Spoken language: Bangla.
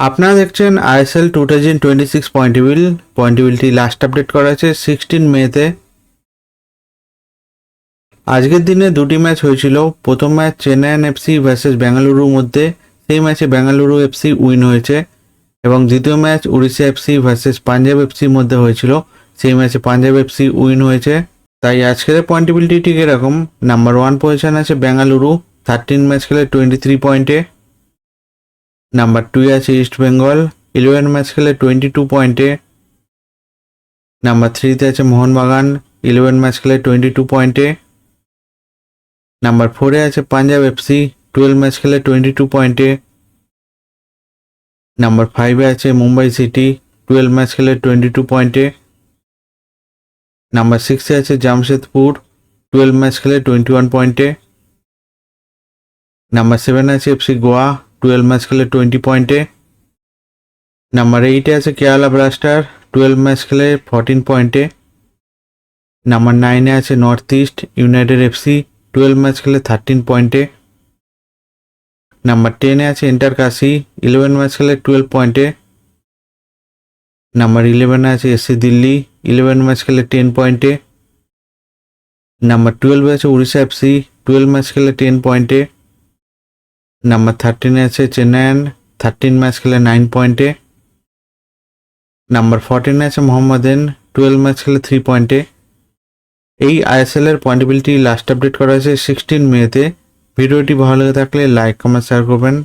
আপনারা দেখছেন আইএসএল 2026 পয়েন্টেবিলিটি লাস্ট আপডেট করা আছে 16 মেতে। আজকের দিনে দুটি ম্যাচ হয়েছিল। প্রথম ম্যাচ চেন্নাইন এফসি ভার্সেস বেঙ্গালুরুর মধ্যে, সেই ম্যাচে বেঙ্গালুরু এফসি উইন হয়েছে। এবং দ্বিতীয় match Orissa FC versus Punjab এফসির মধ্যে হয়েছিল, সেই ম্যাচে পাঞ্জাব এফসি উইন হয়েছে। তাই আজকের পয়েন্টেবিলিটি ঠিক এরকম। নাম্বার 1 পজিশন আছে বেঙ্গালুরু, 13 ম্যাচ খেলে 23 পয়েন্টে। নাম্বার 2 আছে ইস্ট বেঙ্গল, 11 ম্যাচ খেলে 22 পয়েন্টে। নাম্বার 3তে আছে মোহনবাগান, 11 ম্যাচ খেলে 22 পয়েন্টে। নাম্বার 4-এ আছে পাঞ্জাব এফসি, 12 ম্যাচ খেলে 22 পয়েন্টে। নাম্বার 5-এ আছে মুম্বাই সিটি, 12 ম্যাচ খেলে 22 পয়েন্টে। নাম্বার 6-এ আছে জামশেদপুর, 12 ম্যাচ খেলে 21 পয়েন্টে। নাম্বার 7-এ আছে এফসি গোয়া, 12 ম্যাচ খেলে 20 পয়েন্টে। নাম্বার 8-এ আছে কেরালা ব্লাস্টার, 12 ম্যাচ খেলে 14 পয়েন্টে। নাম্বার 9-এ আছে north east United FC, 12 match খেলে 13 পয়েন্টে। নাম্বার 10-এ আছে এন্টারকাশি, 11 ম্যাচ খেলে 12 পয়েন্টে। নাম্বার 11-এ আছে এসসি দিল্লি, 11 ম্যাচ খেলে 10 পয়েন্টে। নাম্বার 12-এ আছে উড়িষ্যা এফসি, 12 ম্যাচ খেলে 10 পয়েন্টে। নাম্বার 13-এ আছে চেন্নাইন, 13 ম্যাচ খেলে 9 পয়েন্টে। নাম্বার 14-এ আছে মোহাম্মদান, 12 ম্যাচ খেলে 3 পয়েন্টে। এই আইএসএল এর পয়েন্টেবিলিটি লাস্ট আপডেট করা হয়েছে 16 মেতে। ভিডিওটি ভালো লেগে থাকলে লাইক কমেন্ট শেয়ার করবেন।